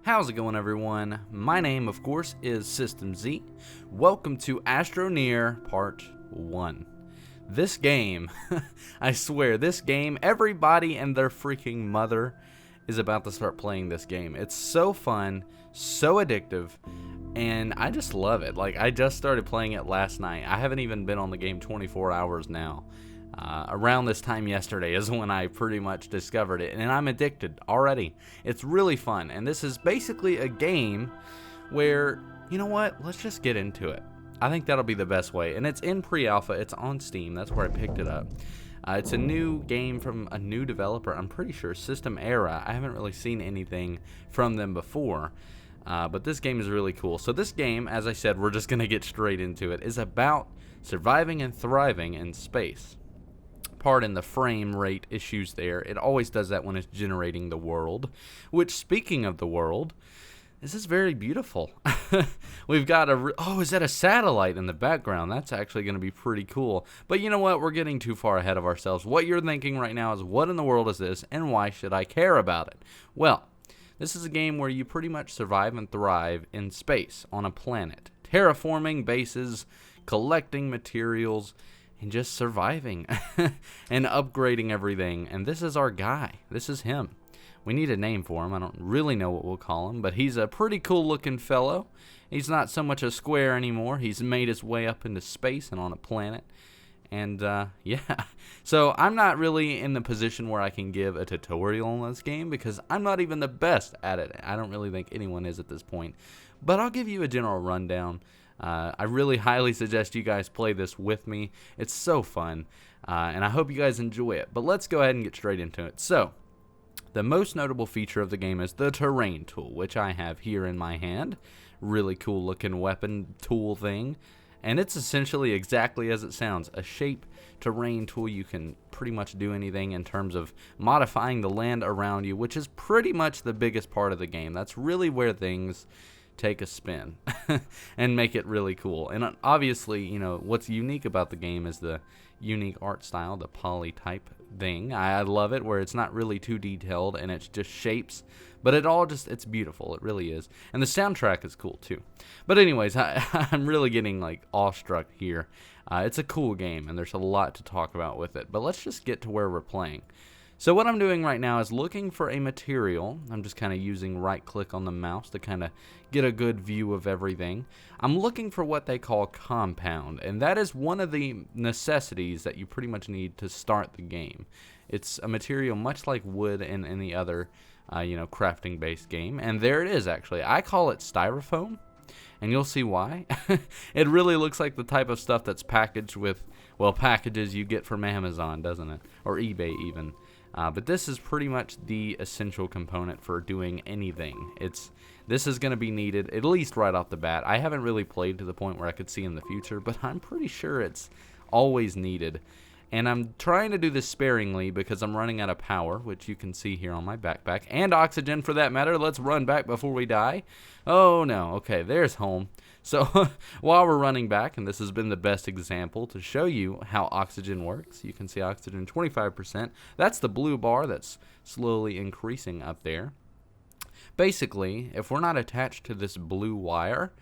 How's it going, everyone? My name, of course, is System Z. Welcome to Astroneer Part 1. This game, I swear, this game, everybody and their freaking mother is about to start playing this game. It's so fun, so addictive, and I just love it. Like, I just started playing it last night. I haven't even been on the game 24 hours now. Around this time yesterday is when I pretty much discovered it, and I'm addicted already. It's really fun, and this is basically a game where, you know what, let's just get into it. I think that'll be the best way, and it's in pre-alpha. It's on Steam. That's where I picked it up. It's a new game from a new developer, I'm pretty sure, System Era. I haven't really seen anything from them before, but this game is really cool. So this game, as I said, we're just going to get straight into it, is about surviving and thriving in space. Pardon the frame rate issues there. It always does that when it's generating the world. Which, speaking of the world, this is very beautiful. We've got is that a satellite in the background? That's actually going to be pretty cool. But you know what? We're getting too far ahead of ourselves. What you're thinking right now is, what in the world is this, and why should I care about it? Well, this is a game where you pretty much survive and thrive in space on a planet. Terraforming bases, collecting materials, and just surviving and upgrading everything. And this is our guy. This is him. We need a name for him. I don't really know what we'll call him, but he's a pretty cool looking fellow. He's not so much a square anymore. He's made his way up into space and on a planet. And yeah, so I'm not really in the position where I can give a tutorial on this game because I'm not even the best at it. I don't really think anyone is at this point. But I'll give you a general rundown. I really highly suggest you guys play this with me. It's so fun, and I hope you guys enjoy it. But let's go ahead and get straight into it. So, the most notable feature of the game is the terrain tool, which I have here in my hand. Really cool looking weapon tool thing. And it's essentially exactly as it sounds, a shape terrain tool. You can pretty much do anything in terms of modifying the land around you, which is pretty much the biggest part of the game. That's really where things take a spin and make it really cool. And obviously, you know, what's unique about the game is the unique art style, the poly type thing. I love it where it's not really too detailed and it's just shapes, but it's beautiful. It really is. And the soundtrack is cool too. But anyways, I'm really getting like awestruck here. It's a cool game and there's a lot to talk about with it, but let's just get to where we're playing. So what I'm doing right now is looking for a material. I'm just kind of using right click on the mouse to kind of get a good view of everything. I'm looking for what they call compound, and that is one of the necessities that you pretty much need to start the game. It's a material much like wood in any other crafting based game, and there it is actually. I call it styrofoam, and you'll see why. It really looks like the type of stuff that's packaged with, well, packages you get from Amazon, doesn't it? Or eBay even. But this is pretty much the essential component for doing anything. This is going to be needed, at least right off the bat. I haven't really played to the point where I could see in the future, but I'm pretty sure it's always needed. And I'm trying to do this sparingly because I'm running out of power, which you can see here on my backpack. And oxygen, for that matter. Let's run back before we die. Oh, no. Okay, there's home. So while we're running back, and this has been the best example to show you how oxygen works. You can see oxygen 25%. That's the blue bar that's slowly increasing up there. Basically, if we're not attached to this blue wire,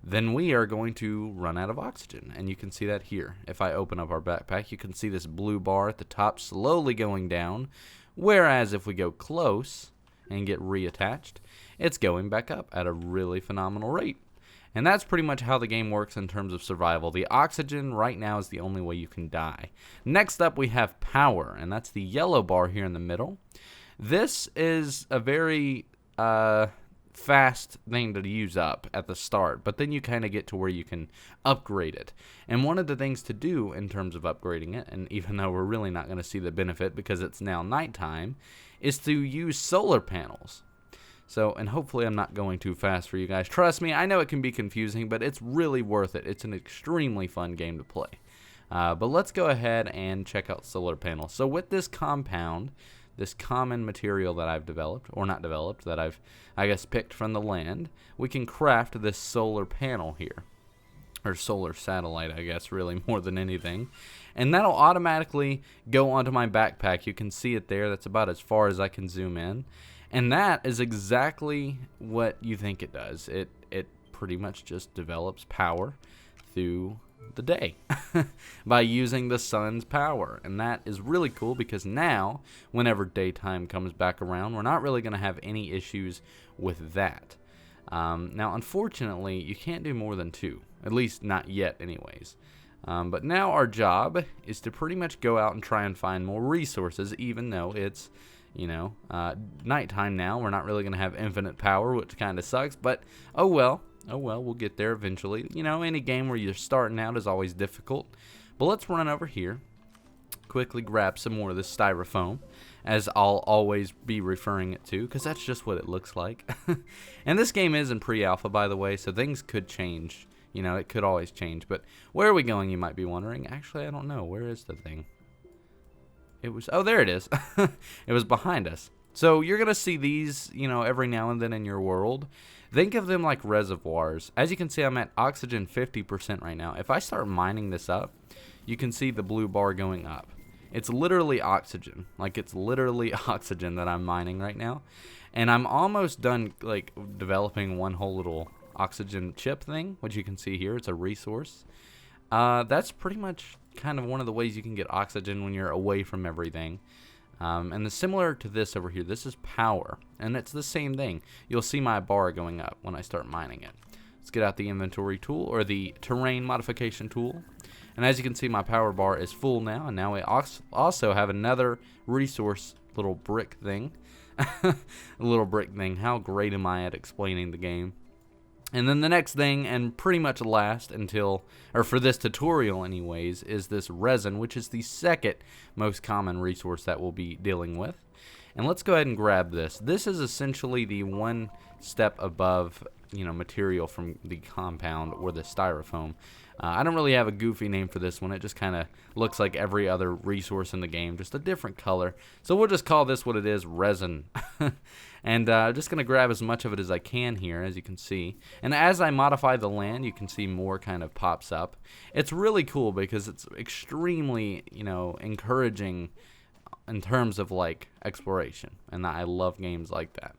then we are going to run out of oxygen. And you can see that here. If I open up our backpack, you can see this blue bar at the top slowly going down. Whereas if we go close and get reattached, it's going back up at a really phenomenal rate. And that's pretty much how the game works in terms of survival. The oxygen right now is the only way you can die. Next up we have power, and that's the yellow bar here in the middle. This is a very fast thing to use up at the start, but then you kind of get to where you can upgrade it. And one of the things to do in terms of upgrading it, and even though we're really not going to see the benefit because it's now nighttime, is to use solar panels. So, and hopefully I'm not going too fast for you guys. Trust me, I know it can be confusing, but it's really worth it. It's an extremely fun game to play. But let's go ahead and check out solar panels. So with this compound, this common material that I've developed, or not developed, that I've, I guess, picked from the land, we can craft this solar panel here. Or solar satellite, I guess, really, more than anything. And that'll automatically go onto my backpack. You can see it there. That's about as far as I can zoom in. And that is exactly what you think it does. It pretty much just develops power through the day by using the sun's power. And that is really cool because now, whenever daytime comes back around, we're not really going to have any issues with that. Now, unfortunately, you can't do more than 2, at least not yet anyways. But now our job is to pretty much go out and try and find more resources, even though it's, nighttime now. We're not really going to have infinite power, which kind of sucks, but oh well, we'll get there eventually. Any game where you're starting out is always difficult. But let's run over here, quickly grab some more of this styrofoam, as I'll always be referring it to, because that's just what it looks like. And this game is in pre-alpha, by the way, so things could change. It could always change. But where are we going, you might be wondering? Actually, I don't know. Where is the thing? Oh, there it is. It was behind us. So you're going to see these, every now and then in your world. Think of them like reservoirs. As you can see, I'm at oxygen 50% right now. If I start mining this up, you can see the blue bar going up. It's literally oxygen. Like, it's literally oxygen that I'm mining right now. And I'm almost done, like, developing one whole little oxygen chip thing, which you can see here. It's a resource. That's pretty much kind of one of the ways you can get oxygen when you're away from everything. And similar to this over here, this is power, and it's the same thing. You'll see my bar going up when I start mining it. Let's get out the inventory tool, or the terrain modification tool. And as you can see, my power bar is full now, and now we also have another resource little brick thing. A little brick thing. How great am I at explaining the game? And then the next thing, and pretty much last for this tutorial anyways, is this resin, which is the second most common resource that we'll be dealing with. And let's go ahead and grab this. This is essentially the one step above, material from the compound or the styrofoam. I don't really have a goofy name for this one. It just kind of looks like every other resource in the game, just a different color. So we'll just call this what it is, resin. And I'm just going to grab as much of it as I can here, as you can see. And as I modify the land, you can see more kind of pops up. It's really cool because it's extremely, encouraging in terms of, like, exploration. And I love games like that.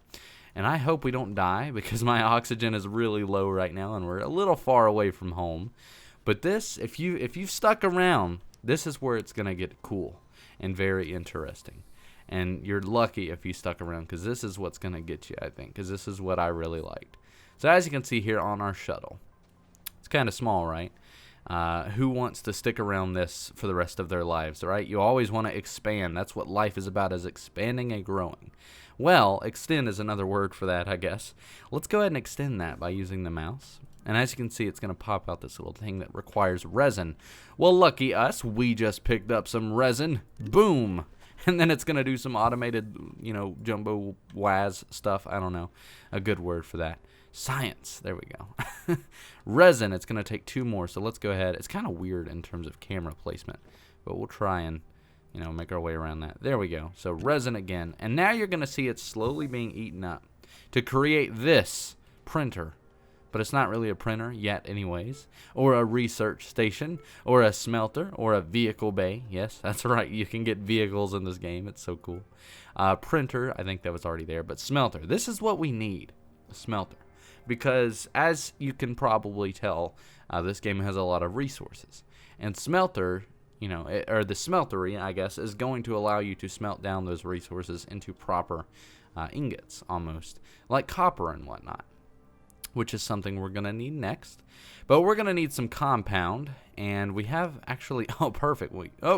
And I hope we don't die because my oxygen is really low right now and we're a little far away from home. But this, if you've stuck around, this is where it's going to get cool and very interesting. And you're lucky if you stuck around because this is what's going to get you, I think, because this is what I really liked. So as you can see here on our shuttle, it's kind of small, right? Who wants to stick around this for the rest of their lives, right? You always want to expand. That's what life is about, is expanding and growing. Well, extend is another word for that, I guess. Let's go ahead and extend that by using the mouse. And as you can see, it's going to pop out this little thing that requires resin. Well, lucky us, we just picked up some resin. Boom! And then it's going to do some automated, jumbo waz stuff. I don't know. A good word for that. Science. There we go. Resin, it's going to take 2 more. So let's go ahead. It's kind of weird in terms of camera placement. But we'll try and, make our way around that. There we go. So resin again. And now you're going to see it slowly being eaten up to create this printer. But it's not really a printer yet anyways, or a research station, or a smelter, or a vehicle bay. Yes, that's right, you can get vehicles in this game. It's so cool. Printer, I think that was already there, but smelter. This is what we need, a smelter. Because as you can probably tell, this game has a lot of resources. And smelter, or the smeltery, I guess, is going to allow you to smelt down those resources into proper ingots, almost, like copper and whatnot, which is something we're going to need next. But we're going to need some compound, and we have actually, oh, perfect.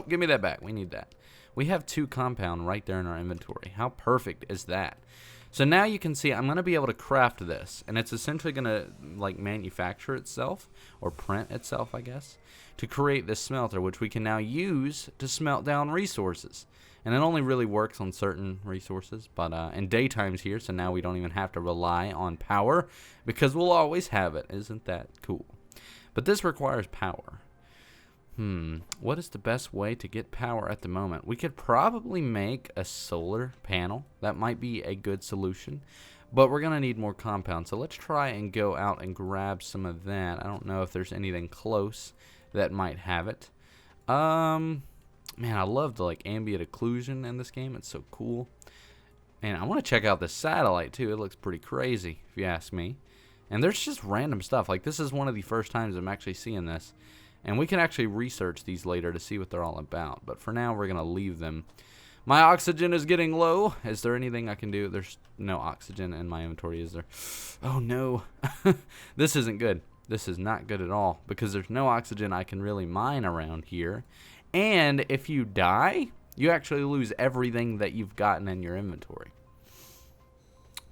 Give me that back. We need that. We have 2 compound right there in our inventory. How perfect is that? So now you can see I'm going to be able to craft this, and it's essentially going to, like, manufacture itself, or print itself, I guess, to create this smelter, which we can now use to smelt down resources. And it only really works on certain resources, but in daytime's here, so now we don't even have to rely on power, because we'll always have it. Isn't that cool? But this requires power. What is the best way to get power at the moment? We could probably make a solar panel. That might be a good solution, but we're going to need more compound. So let's try and go out and grab some of that. I don't know if there's anything close that might have it. Man, I love the ambient occlusion in this game. It's so cool. And I want to check out this satellite, too. It looks pretty crazy, if you ask me. And there's just random stuff. Like, this is one of the first times I'm actually seeing this. And we can actually research these later to see what they're all about. But for now, we're going to leave them. My oxygen is getting low. Is there anything I can do? There's no oxygen in my inventory, is there? Oh, no. This isn't good. This is not good at all. Because there's no oxygen I can really mine around here. And if you die, you actually lose everything that you've gotten in your inventory.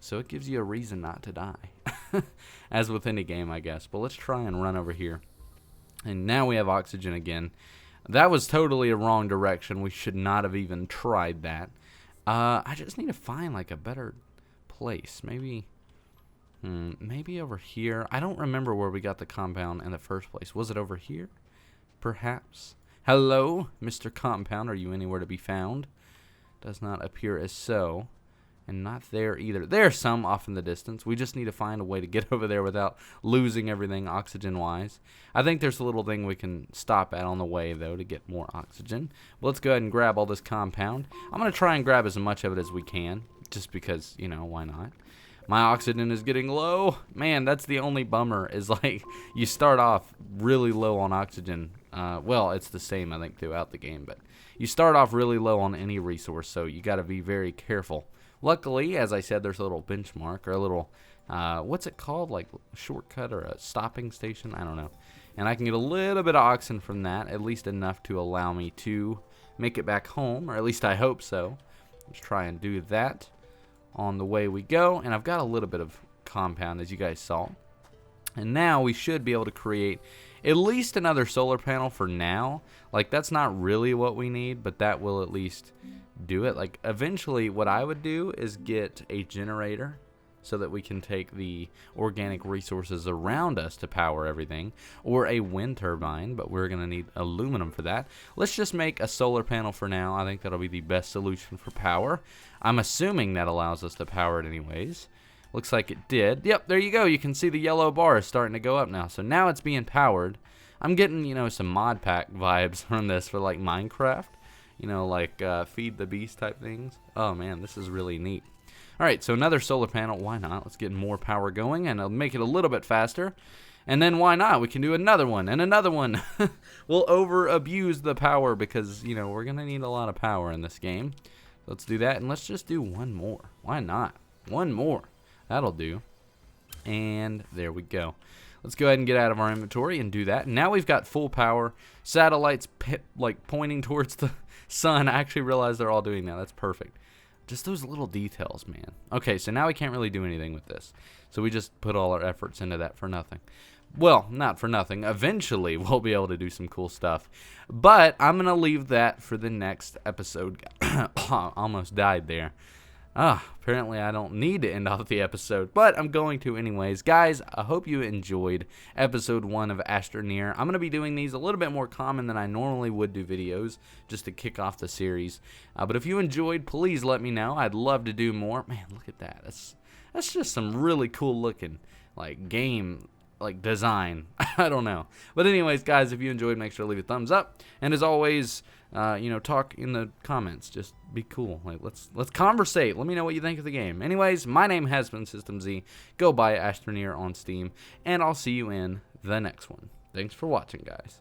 So it gives you a reason not to die. As with any game, I guess. But let's try and run over here. And now we have oxygen again. That was totally a wrong direction. We should not have even tried that. I just need to find like a better place. Maybe over here. I don't remember where we got the compound in the first place. Was it over here? Perhaps. Hello, Mr. Compound. Are you anywhere to be found? Does not appear as so. And not there either. There's some off in the distance. We just need to find a way to get over there without losing everything oxygen-wise. I think there's a little thing we can stop at on the way, though, to get more oxygen. But let's go ahead and grab all this compound. I'm going to try and grab as much of it as we can, just because, you know, why not? My oxygen is getting low. Man, that's the only bummer, is like you start off really low on oxygen. Well, it's the same, I think, throughout the game, but you start off really low on any resource, so you got to be very careful. Luckily, as I said, there's a little benchmark or a little, what's it called? Like shortcut or a stopping station? I don't know. And I can get a little bit of oxygen from that, at least enough to allow me to make it back home, or at least I hope so. Let's try and do that on the way we go. And I've got a little bit of compound, as you guys saw. And now we should be able to create at least another solar panel for now. Like, that's not really what we need, but that will at least do it. Like, eventually what I would do is get a generator so that we can take the organic resources around us to power everything, or a wind turbine, but we're going to need aluminum for that. Let's just make a solar panel for now. I think that'll be the best solution for power. I'm assuming that allows us to power it anyways. Looks like it did. Yep, there you go. You can see the yellow bar is starting to go up now. So now it's being powered. I'm getting, you know, some mod pack vibes from this for like Minecraft. You know, like feed the beast type things. Oh man, this is really neat. Alright, so another solar panel. Why not? Let's get more power going and I'll make it a little bit faster. And then why not? We can do another one and another one. We'll over abuse the power because, you know, we're going to need a lot of power in this game. Let's do that and let's just do one more. Why not? One more. That'll do. And there we go. Let's go ahead and get out of our inventory and do that. Now we've got full power. Satellites like pointing towards the sun. I actually realized they're all doing that. That's perfect. Just those little details, man. Okay, so now we can't really do anything with this. So we just put all our efforts into that for nothing. Well, not for nothing. Eventually, we'll be able to do some cool stuff. But I'm going to leave that for the next episode. Almost died there. Apparently I don't need to end off the episode, but I'm going to anyways. Guys, I hope you enjoyed episode 1 of Astroneer. I'm going to be doing these a little bit more common than I normally would do videos, just to kick off the series. But if you enjoyed, please let me know. I'd love to do more. Man, look at that. That's just some really cool looking, like, game, like, design. I don't know. But anyways, guys, if you enjoyed, make sure to leave a thumbs up. And as always, you know, talk in the comments. Just be cool. Like, let's conversate. Let me know what you think of the game. Anyways, my name has been System Z. Go buy Astroneer on Steam, and I'll see you in the next one. Thanks for watching, guys.